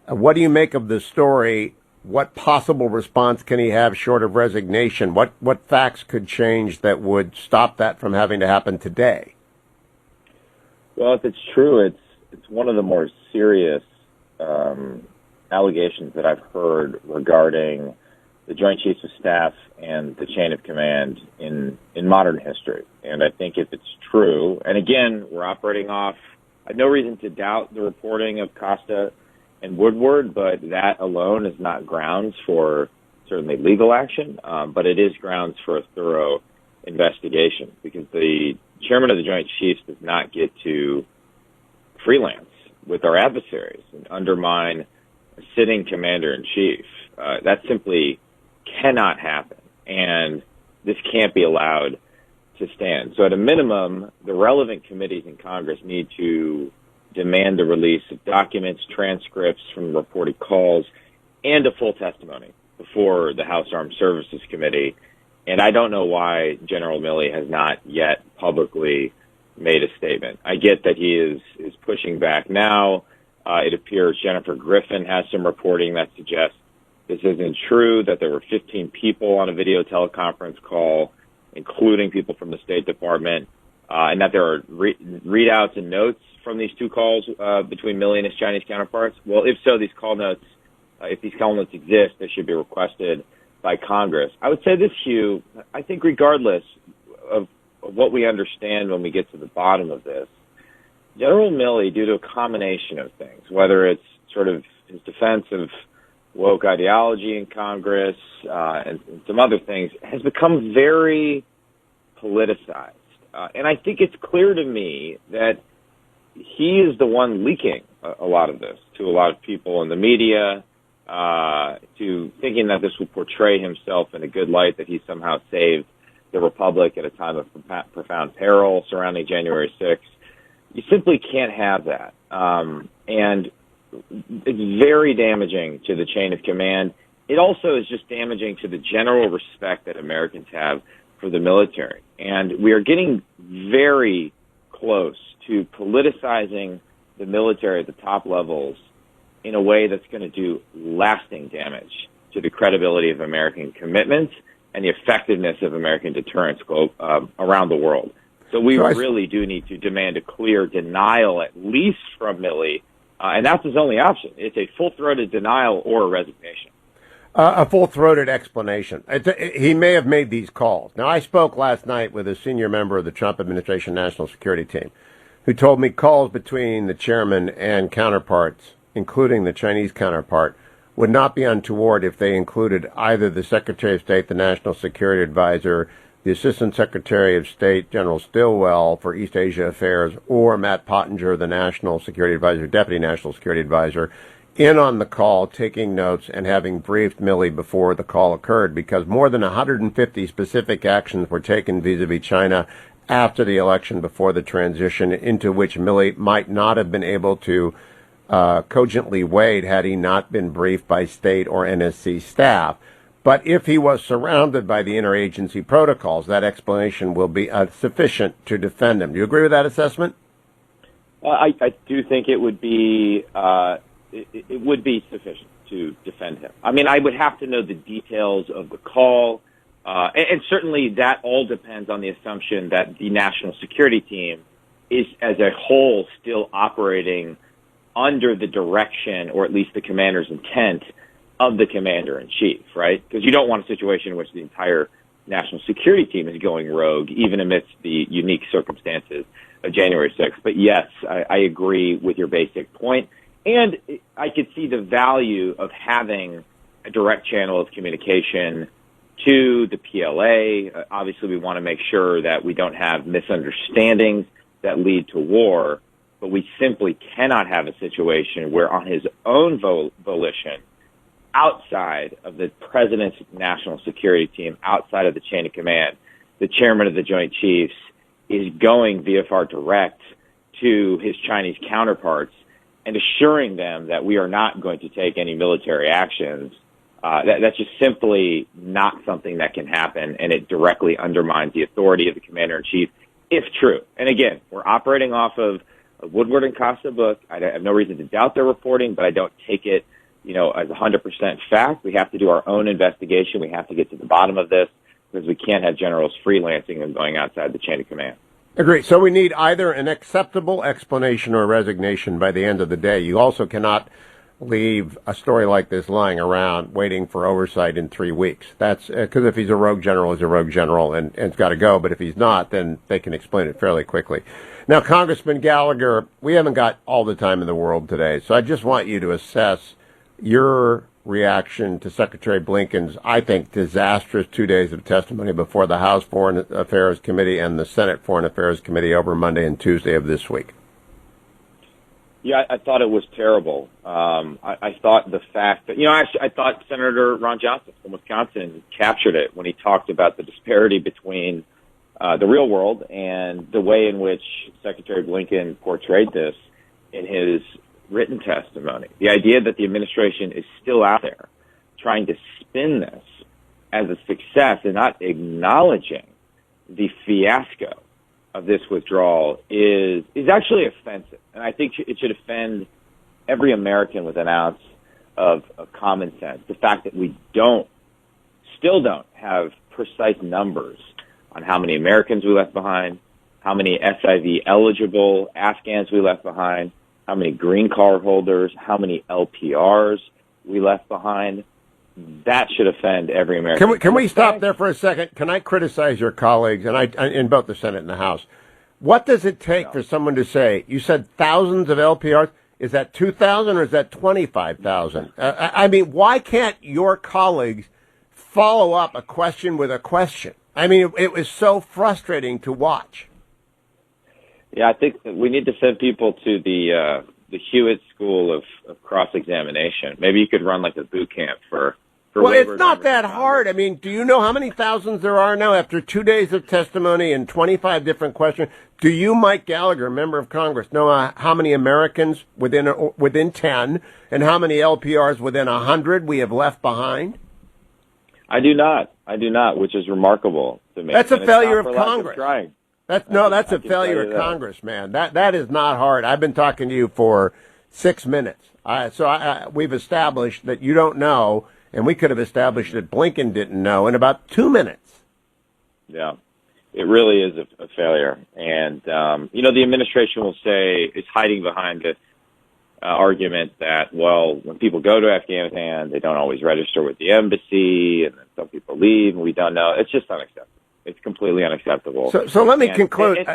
What do you make of the story? What possible response can he have short of resignation? What facts could change that would stop that from having to happen today? Well, if it's true, it's one of the more serious allegations that I've heard regarding the Joint Chiefs of Staff and the chain of command in modern history. And I think if it's true, and again, we're operating off, I have no reason to doubt the reporting of Costa and Woodward, but that alone is not grounds for certainly legal action, but it is grounds for a thorough investigation, because the chairman of the Joint Chiefs does not get to freelance with our adversaries and undermine a sitting commander-in-chief. That simply cannot happen, and this can't be allowed to stand. So at a minimum, the relevant committees in Congress need to demand the release of documents, transcripts from reported calls, and a full testimony before the House Armed Services Committee. And I don't know why General Milley has not yet publicly made a statement. I get that he is pushing back now. It appears Jennifer Griffin has some reporting that suggests this isn't true, that there were 15 people on a video teleconference call, including people from the State Department, and that there are readouts and notes from these two calls between Milley and his Chinese counterparts. Well, if so, these call notes, if these call notes exist, they should be requested by Congress. I would say this, Hugh, I think regardless of what we understand when we get to the bottom of this, General Milley, due to a combination of things, whether it's sort of his defense of woke ideology in Congress and some other things, has become very politicized. And I think it's clear to me that he is the one leaking a lot of this to a lot of people in the media, to thinking that this will portray himself in a good light, that he somehow saved the Republic at a time of profound peril surrounding January 6th. You simply can't have that. And it's very damaging to the chain of command. It also is just damaging to the general respect that Americans have for the military. And we are getting very close to politicizing the military at the top levels in a way that's going to do lasting damage to the credibility of American commitments and the effectiveness of American deterrence around the world. So we really do need to demand a clear denial, at least from Milley, and that's his only option. It's a full-throated denial or a resignation. A full-throated explanation. He may have made these calls. Now, I spoke last night with a senior member of the Trump administration national security team who told me calls between the chairman and counterparts, including the Chinese counterpart, would not be untoward if they included either the Secretary of State, the National Security Advisor, the Assistant Secretary of State, General Stilwell, for East Asia Affairs, or Matt Pottinger, the National Security Advisor, Deputy National Security Advisor, in on the call, taking notes and having briefed Milley before the call occurred, because more than 150 specific actions were taken vis-a-vis China after the election, before the transition, into which Milley might not have been able to cogently weighed had he not been briefed by state or NSC staff. But if he was surrounded by the interagency protocols, that explanation will be sufficient to defend him. Do you agree with that assessment? I do think it would be sufficient to defend him. I mean, I would have to know the details of the call, and certainly that all depends on the assumption that the national security team is, as a whole, still operating under the direction, or at least the commander's intent, of the commander-in-chief, right? Because you don't want a situation in which the entire national security team is going rogue, even amidst the unique circumstances of January 6th. But yes, I agree with your basic point. And I could see the value of having a direct channel of communication to the PLA. Obviously, we want to make sure that we don't have misunderstandings that lead to war, but we simply cannot have a situation where, on his own volition, outside of the president's national security team, outside of the chain of command, the chairman of the Joint Chiefs is going VFR direct to his Chinese counterparts and assuring them that we are not going to take any military actions. That's just simply not something that can happen, and it directly undermines the authority of the commander-in-chief, if true. And again, we're operating off of a Woodward and Costa book. I have no reason to doubt their reporting, but I don't take it as 100% fact. We have to do our own investigation. We have to get to the bottom of this because we can't have generals freelancing and going outside the chain of command. Agree. So we need either an acceptable explanation or resignation by the end of the day. You also cannot leave a story like this lying around waiting for oversight in 3 weeks. That's because if he's a rogue general, he's a rogue general and it's got to go. But if he's not, then they can explain it fairly quickly. Now, Congressman Gallagher, we haven't got all the time in the world today, so I just want you to assess your reaction to Secretary Blinken's, I think, disastrous 2 days of testimony before the House Foreign Affairs Committee and the Senate Foreign Affairs Committee over Monday and Tuesday of this week. Yeah, I thought it was terrible. I thought the fact that, actually, I thought Senator Ron Johnson from Wisconsin captured it when he talked about the disparity between the real world and the way in which Secretary Blinken portrayed this in his written testimony. The idea that the administration is still out there trying to spin this as a success and not acknowledging the fiasco of this withdrawal is actually offensive. And I think it should offend every American with an ounce of common sense. The fact that we still don't have precise numbers on how many Americans we left behind, how many SIV eligible Afghans we left behind, how many green card holders, how many LPRs we left behind. That should offend every American. Can we stop there for a second? Can I criticize your colleagues, and I in both the Senate and the House? What does it take for someone to say, you said thousands of LPRs? Is that 2,000 or is that 25,000? I mean, why can't your colleagues follow up a question with a question? I mean, it was so frustrating to watch. Yeah, I think that we need to send people to the Hewitt School of Cross-Examination. Maybe you could run like a boot camp for well, it's not that hard. I mean, do you know how many thousands there are now after 2 days of testimony and 25 different questions? Do you, Mike Gallagher, member of Congress, know how many Americans within 10 and how many LPRs within 100 we have left behind? I do not, which is remarkable to me. That's a failure of Congress. That's a failure of that. Congress, man. That is not hard. I've been talking to you for 6 minutes. We've established that you don't know, and we could have established that Blinken didn't know in about 2 minutes. Yeah, it really is a failure. And, the administration will say it's hiding behind the argument that, well, when people go to Afghanistan, they don't always register with the embassy, and then some people leave, and we don't know. It's just unacceptable. It's completely unacceptable. So let me conclude.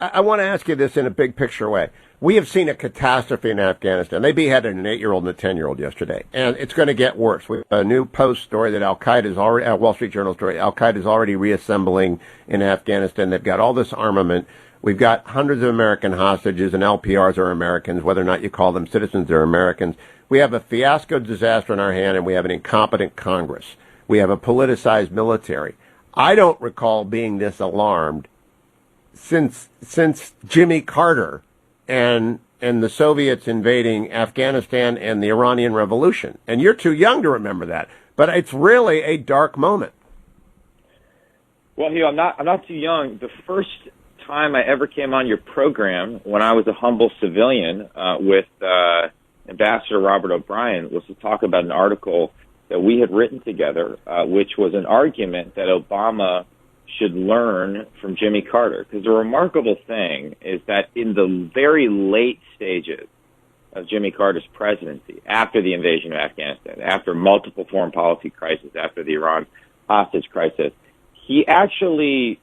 I want to ask you this in a big picture way. We have seen a catastrophe in Afghanistan. They beheaded an 8-year-old and a 10-year-old yesterday, and it's going to get worse. We have a new Post story that Al-Qaeda is already, Wall Street Journal story, Al-Qaeda is already reassembling in Afghanistan. They've got all this armament. We've got hundreds of American hostages, and LPRs are Americans, whether or not you call them citizens, they're Americans. We have a fiasco disaster in our hand, and we have an incompetent Congress. We have a politicized military. I don't recall being this alarmed since Jimmy Carter and the Soviets invading Afghanistan and the Iranian Revolution. And you're too young to remember that, but it's really a dark moment. Well, Hugh, I'm not too young. The first time I ever came on your program when I was a humble civilian with Ambassador Robert O'Brien was to talk about an article that we had written together, which was an argument that Obama should learn from Jimmy Carter. Because the remarkable thing is that in the very late stages of Jimmy Carter's presidency, after the invasion of Afghanistan, after multiple foreign policy crises, after the Iran hostage crisis, he actually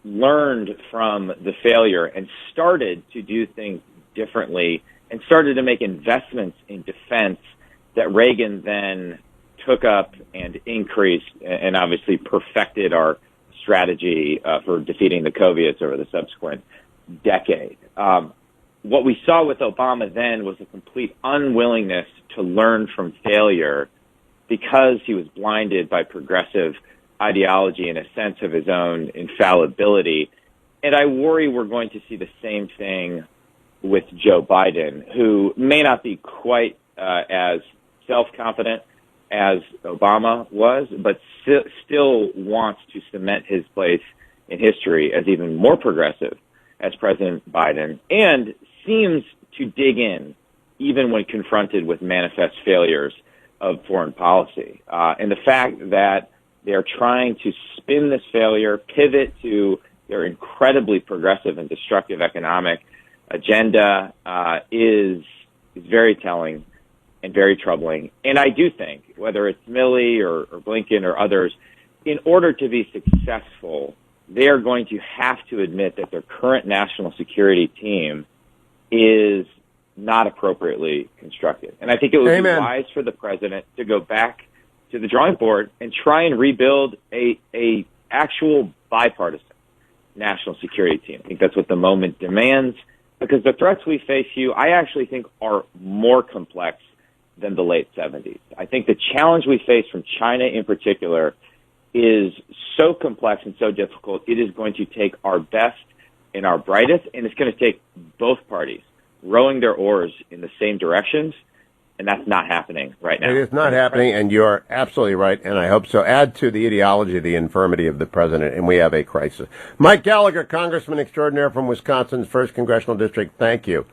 learned from the failure and started to do things differently and started to make investments in defense that Reagan then took up and increased and obviously perfected our strategy for defeating the Soviets over the subsequent decade. What we saw with Obama then was a complete unwillingness to learn from failure because he was blinded by progressive ideology and a sense of his own infallibility. And I worry we're going to see the same thing with Joe Biden, who may not be quite as self-confident as Obama was, but still wants to cement his place in history as even more progressive as President Biden, and seems to dig in even when confronted with manifest failures of foreign policy. And the fact that they're trying to spin this failure, pivot to their incredibly progressive and destructive economic agenda is very telling and very troubling. And I do think, whether it's Milley or Blinken or others, in order to be successful, they are going to have to admit that their current national security team is not appropriately constructed. And I think it would be wise for the president to go back to the drawing board and try and rebuild a actual bipartisan national security team. I think that's what the moment demands, because the threats we face, Hugh, I actually think are more complex than the late 70s. I think the challenge we face from China in particular is so complex and so difficult, it is going to take our best and our brightest, and it's going to take both parties rowing their oars in the same directions, and that's not happening right now. It is not happening, and you're absolutely right, and I hope so. Add to the ideology the infirmity of the president, and we have a crisis. Mike Gallagher, Congressman extraordinaire from Wisconsin's 1st Congressional District, thank you.